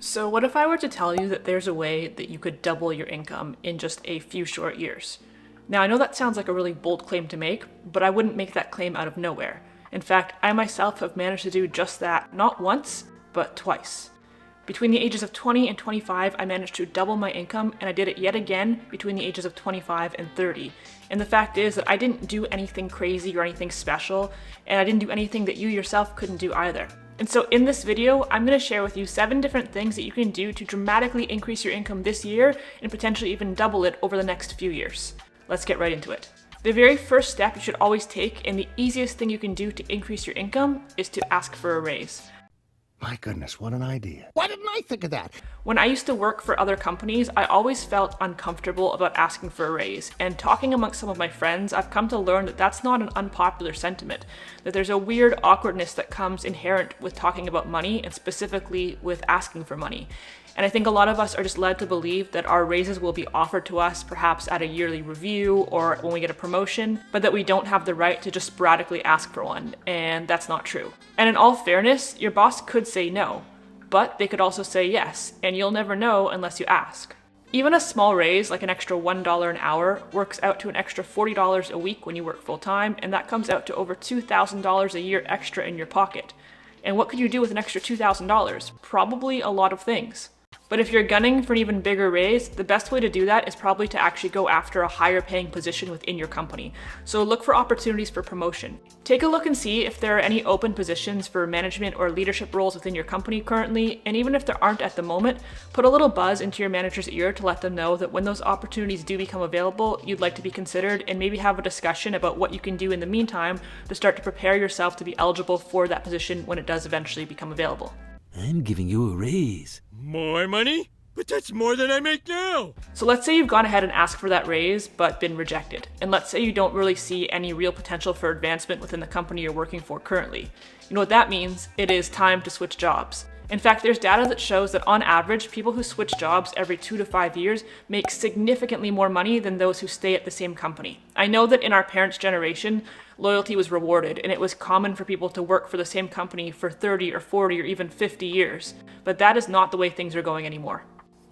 So what if I were to tell you that there's a way that you could double your income in just a few short years? Now, I know that sounds like a really bold claim to make, but I wouldn't make that claim out of nowhere. In fact, I myself have managed to do just that, not once, but twice. Between the ages of 20 and 25, I managed to double my income, and I did it yet again between the ages of 25 and 30. And the fact is that I didn't do anything crazy or anything special, and I didn't do anything that you yourself couldn't do either. And so in this video, I'm going to share with you 7 different things that you can do to dramatically increase your income this year and potentially even double it over the next few years. Let's get right into it. The very first step you should always take, and the easiest thing you can do to increase your income, is to ask for a raise. My goodness, what an idea. Why didn't I think of that? When I used to work for other companies, I always felt uncomfortable about asking for a raise. And talking amongst some of my friends, I've come to learn that that's not an unpopular sentiment, that there's a weird awkwardness that comes inherent with talking about money and specifically with asking for money. And I think a lot of us are just led to believe that our raises will be offered to us perhaps at a yearly review or when we get a promotion, but that we don't have the right to just sporadically ask for one, and that's not true. And in all fairness, your boss could say no, but they could also say yes, and you'll never know unless you ask. Even a small raise, like an extra $1 an hour, works out to an extra $40 a week when you work full-time, and that comes out to over $2,000 a year extra in your pocket. And what could you do with an extra $2,000? Probably a lot of things. But if you're gunning for an even bigger raise, the best way to do that is probably to actually go after a higher paying position within your company. So look for opportunities for promotion. Take a look and see if there are any open positions for management or leadership roles within your company currently, and even if there aren't at the moment, put a little buzz into your manager's ear to let them know that when those opportunities do become available, you'd like to be considered, and maybe have a discussion about what you can do in the meantime to start to prepare yourself to be eligible for that position when it does eventually become available. I'm giving you a raise. More money? But that's more than I make now. So let's say you've gone ahead and asked for that raise, but been rejected. And let's say you don't really see any real potential for advancement within the company you're working for currently. You know what that means? It is time to switch jobs. In fact, there's data that shows that on average, people who switch jobs every 2 to 5 years make significantly more money than those who stay at the same company. I know that in our parents' generation, loyalty was rewarded, and it was common for people to work for the same company for 30 or 40 or even 50 years. But that is not the way things are going anymore.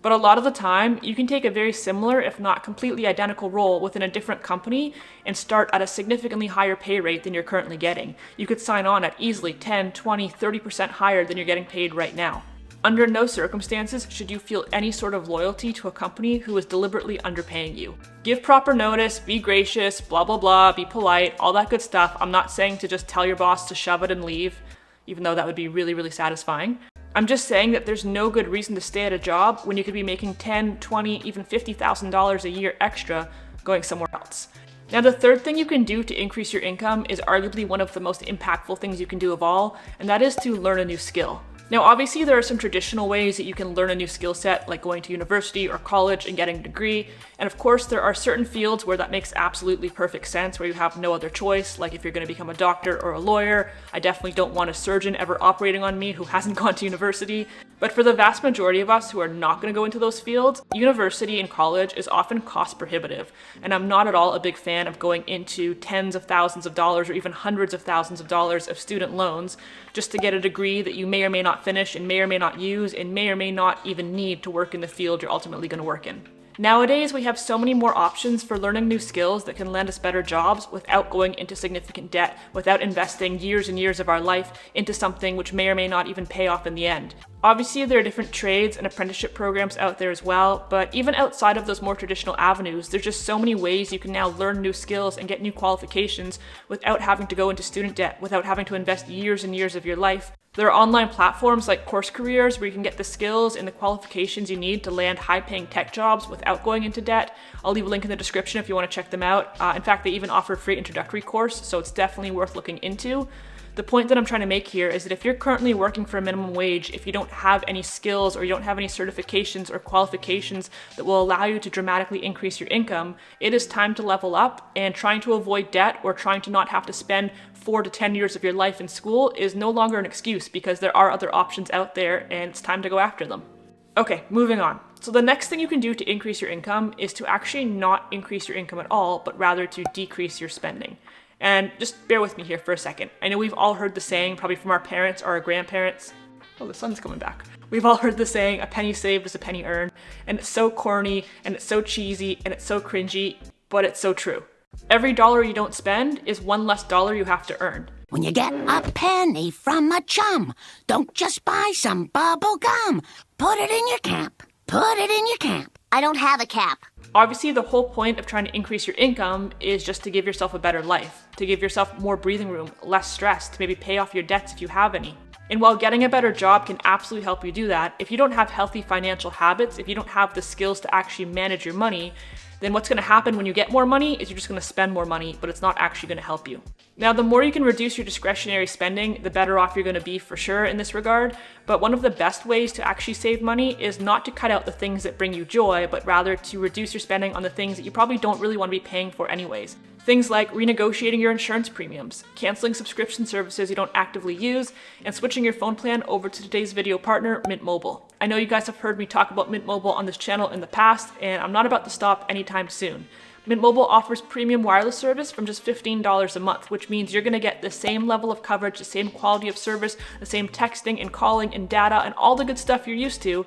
But a lot of the time, you can take a very similar, if not completely identical role within a different company and start at a significantly higher pay rate than you're currently getting. You could sign on at easily 10, 20, 30% higher than you're getting paid right now. Under no circumstances should you feel any sort of loyalty to a company who is deliberately underpaying you. Give proper notice, be gracious, blah blah blah, be polite, all that good stuff. I'm not saying to just tell your boss to shove it and leave, even though that would be really, really satisfying. I'm just saying that there's no good reason to stay at a job when you could be making $10, $20, even $50,000 a year extra going somewhere else. Now, the third thing you can do to increase your income is arguably one of the most impactful things you can do of all, and that is to learn a new skill. Now, obviously, there are some traditional ways that you can learn a new skill set, like going to university or college and getting a degree. And of course, there are certain fields where that makes absolutely perfect sense, where you have no other choice. Like if you're going to become a doctor or a lawyer, I definitely don't want a surgeon ever operating on me who hasn't gone to university. But for the vast majority of us who are not going to go into those fields, university and college is often cost prohibitive. And I'm not at all a big fan of going into tens of thousands of dollars or even hundreds of thousands of dollars of student loans just to get a degree that you may or may not finish and may or may not use and may or may not even need to work in the field you're ultimately going to work in. Nowadays, we have so many more options for learning new skills that can land us better jobs without going into significant debt, without investing years and years of our life into something which may or may not even pay off in the end. Obviously, there are different trades and apprenticeship programs out there as well, but even outside of those more traditional avenues, there's just so many ways you can now learn new skills and get new qualifications without having to go into student debt, without having to invest years and years of your life. There are online platforms like Course Careers where you can get the skills and the qualifications you need to land high-paying tech jobs without going into debt. I'll leave a link in the description if you want to check them out. In fact, they even offer a free introductory course, so it's definitely worth looking into. The point that I'm trying to make here is that if you're currently working for a minimum wage, if you don't have any skills or you don't have any certifications or qualifications that will allow you to dramatically increase your income, it is time to level up, and trying to avoid debt or trying to not have to spend 4 to 10 years of your life in school is no longer an excuse because there are other options out there and it's time to go after them. Okay, moving on. So the next thing you can do to increase your income is to actually not increase your income at all, but rather to decrease your spending. And just bear with me here for a second. I know we've all heard the saying, probably from our parents or our grandparents, Oh, the sun's coming back. We've all heard the saying, a penny saved is a penny earned, and it's so corny, and it's so cheesy, and it's so cringy, but it's so true. Every dollar you don't spend is one less dollar you have to earn. When you get a penny from a chum, don't just buy some bubble gum. Put it in your cap. Put it in your cap. I don't have a cap. Obviously, the whole point of trying to increase your income is just to give yourself a better life, to give yourself more breathing room, less stress, to maybe pay off your debts if you have any. And while getting a better job can absolutely help you do that, if you don't have healthy financial habits, if you don't have the skills to actually manage your money, then what's going to happen when you get more money is you're just going to spend more money, but it's not actually going to help you. Now, the more you can reduce your discretionary spending, the better off you're going to be for sure in this regard. But one of the best ways to actually save money is not to cut out the things that bring you joy, but rather to reduce your spending on the things that you probably don't really want to be paying for anyways. Things like renegotiating your insurance premiums, canceling subscription services you don't actively use, and switching your phone plan over to today's video partner, Mint Mobile. I know you guys have heard me talk about Mint Mobile on this channel in the past, and I'm not about to stop anytime soon. Mint Mobile offers premium wireless service from just $15 a month, which means you're going to get the same level of coverage, the same quality of service, the same texting and calling and data and all the good stuff you're used to,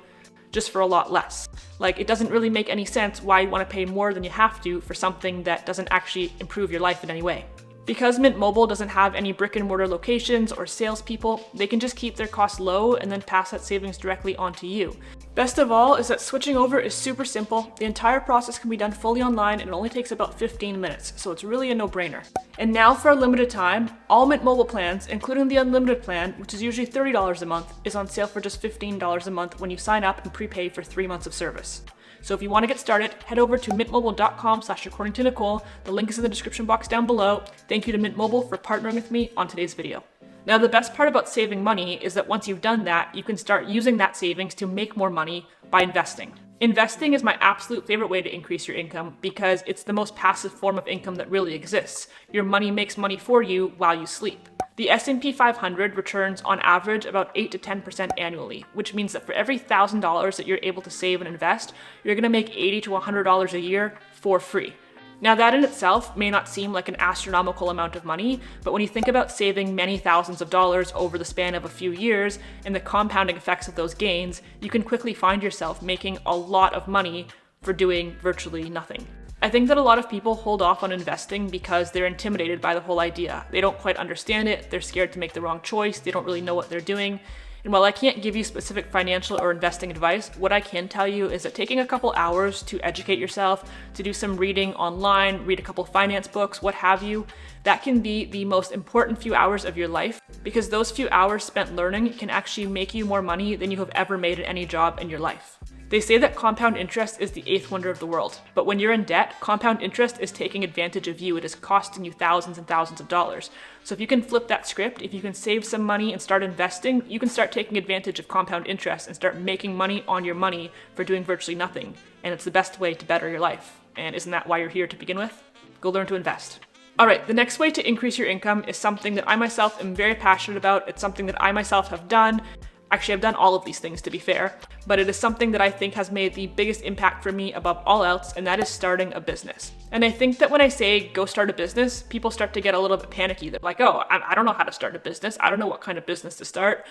just for a lot less. Like, it doesn't really make any sense why you want to pay more than you have to for something that doesn't actually improve your life in any way. Because Mint Mobile doesn't have any brick and mortar locations or salespeople, they can just keep their costs low and then pass that savings directly onto you. Best of all is that switching over is super simple. The entire process can be done fully online and it only takes about 15 minutes, so it's really a no-brainer. And now for a limited time, all Mint Mobile plans, including the unlimited plan, which is usually $30 a month, is on sale for just $15 a month when you sign up and prepay for 3 months of service. So if you want to get started, head over to mintmobile.com/accordingtonicole. The link is in the description box down below. Thank you to Mint Mobile for partnering with me on today's video. Now, the best part about saving money is that once you've done that, you can start using that savings to make more money by investing. Investing is my absolute favorite way to increase your income because it's the most passive form of income that really exists. Your money makes money for you while you sleep. The S&P 500 returns on average about 8 to 10% annually, which means that for every $1,000 that you're able to save and invest, you're going to make $80 to $100 a year for free. Now, that in itself may not seem like an astronomical amount of money, but when you think about saving many thousands of dollars over the span of a few years and the compounding effects of those gains, you can quickly find yourself making a lot of money for doing virtually nothing. I think that a lot of people hold off on investing because they're intimidated by the whole idea. They don't quite understand it, they're scared to make the wrong choice, they don't really know what they're doing. And while I can't give you specific financial or investing advice, what I can tell you is that taking a couple hours to educate yourself, to do some reading online, read a couple finance books, what have you, that can be the most important few hours of your life because those few hours spent learning can actually make you more money than you have ever made in any job in your life. They say that compound interest is the 8th wonder of the world, but when you're in debt, compound interest is taking advantage of you. It is costing you thousands and thousands of dollars. So if you can flip that script, if you can save some money and start investing, you can start taking advantage of compound interest and start making money on your money for doing virtually nothing. And it's the best way to better your life. And isn't that why you're here to begin with? Go learn to invest. All right, the next way to increase your income is something that I myself am very passionate about. It's something that I myself have done. Actually, I've done all of these things to be fair, but it is something that I think has made the biggest impact for me above all else, and that is starting a business. And I think that when I say go start a business, people start to get a little bit panicky. They're like, oh, I don't know how to start a business. I don't know what kind of business to start.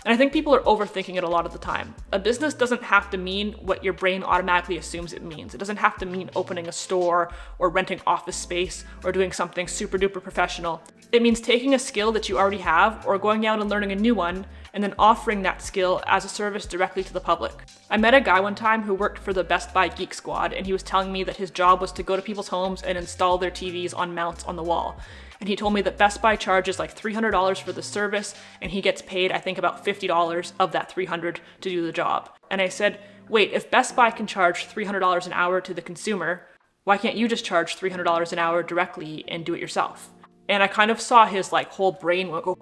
And I think people are overthinking it a lot of the time. A business doesn't have to mean what your brain automatically assumes it means. It doesn't have to mean opening a store or renting office space or doing something super duper professional. It means taking a skill that you already have or going out and learning a new one and then offering that skill as a service directly to the public. I met a guy one time who worked for the Best Buy Geek Squad, and he was telling me that his job was to go to people's homes and install their TVs on mounts on the wall. And he told me that Best Buy charges like $300 for the service, and he gets paid, I think, about $50 of that $300 to do the job. And I said, wait, if Best Buy can charge $300 an hour to the consumer, why can't you just charge $300 an hour directly and do it yourself? And I kind of saw his whole brain go,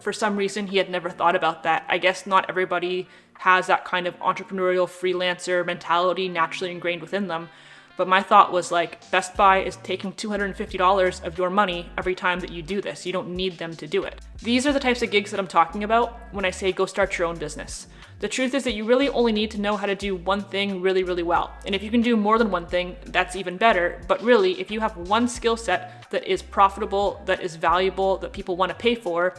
for some reason he had never thought about that. I guess not everybody has that kind of entrepreneurial freelancer mentality naturally ingrained within them. But my thought was Best Buy is taking $250 of your money every time that you do this. You don't need them to do it. These are the types of gigs that I'm talking about when I say go start your own business. The truth is that you really only need to know how to do one thing really, really well. And if you can do more than one thing, that's even better. But really, if you have one skill set that is profitable, that is valuable, that people want to pay for,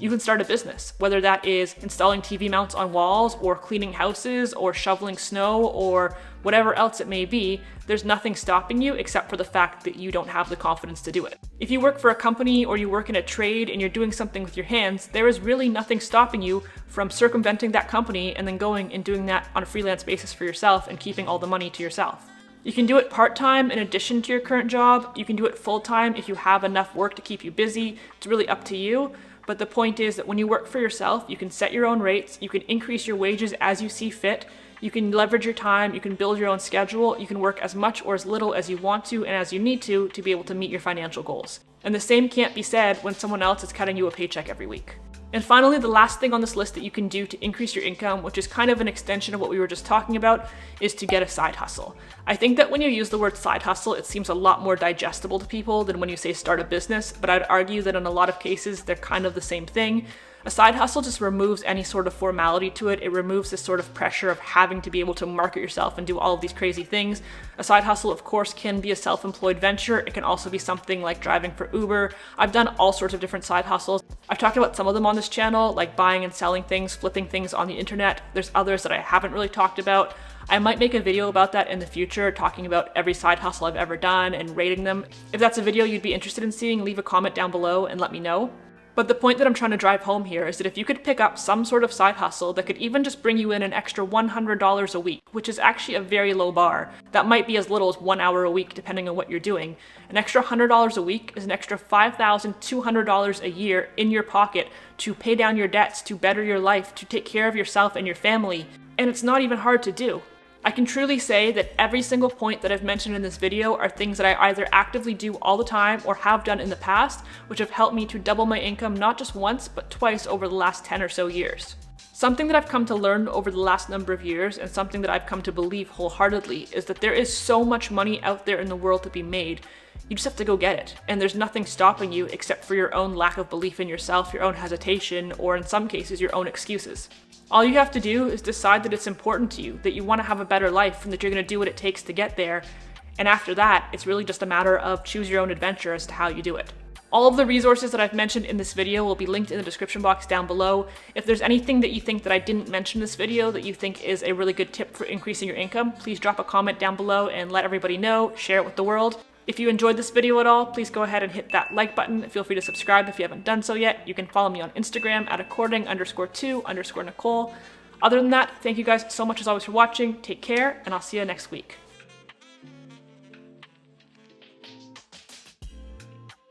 you can start a business. Whether that is installing TV mounts on walls, or cleaning houses, or shoveling snow, or whatever else it may be, there's nothing stopping you except for the fact that you don't have the confidence to do it. If you work for a company or you work in a trade and you're doing something with your hands, there is really nothing stopping you from circumventing that company and then going and doing that on a freelance basis for yourself and keeping all the money to yourself. You can do it part-time in addition to your current job. You can do it full-time if you have enough work to keep you busy. It's really up to you. But the point is that when you work for yourself, you can set your own rates, you can increase your wages as you see fit, you can leverage your time, you can build your own schedule, you can work as much or as little as you want to and as you need to be able to meet your financial goals. And the same can't be said when someone else is cutting you a paycheck every week. And finally, the last thing on this list that you can do to increase your income, which is kind of an extension of what we were just talking about, is to get a side hustle. I think that when you use the word side hustle, it seems a lot more digestible to people than when you say start a business, but I'd argue that in a lot of cases, they're kind of the same thing. A side hustle just removes any sort of formality to it. It removes this sort of pressure of having to be able to market yourself and do all of these crazy things. A side hustle, of course, can be a self-employed venture. It can also be something like driving for Uber. I've done all sorts of different side hustles. I've talked about some of them on this channel, like buying and selling things, flipping things on the internet. There's others that I haven't really talked about. I might make a video about that in the future, talking about every side hustle I've ever done and rating them. If that's a video you'd be interested in seeing, leave a comment down below and let me know. But the point that I'm trying to drive home here is that if you could pick up some sort of side hustle that could even just bring you in an extra $100 a week, which is actually a very low bar, that might be as little as 1 hour a week depending on what you're doing, an extra $100 a week is an extra $5,200 a year in your pocket to pay down your debts, to better your life, to take care of yourself and your family, and it's not even hard to do. I can truly say that every single point that I've mentioned in this video are things that I either actively do all the time or have done in the past, which have helped me to double my income not just once, but twice over the last 10 or so years. Something that I've come to learn over the last number of years, and something that I've come to believe wholeheartedly, is that there is so much money out there in the world to be made. You just have to go get it, and there's nothing stopping you except for your own lack of belief in yourself, your own hesitation, or in some cases, your own excuses. All you have to do is decide that it's important to you, that you want to have a better life, and that you're going to do what it takes to get there. And after that, it's really just a matter of choose your own adventure as to how you do it. All of the resources that I've mentioned in this video will be linked in the description box down below. If there's anything that you think that I didn't mention in this video that you think is a really good tip for increasing your income, please drop a comment down below and let everybody know, share it with the world. If you enjoyed this video at all, please go ahead and hit that like button. Feel free to subscribe if you haven't done so yet. You can follow me on Instagram at according_to_Nicole. Other than that, thank you guys so much as always for watching. Take care, and I'll see you next week.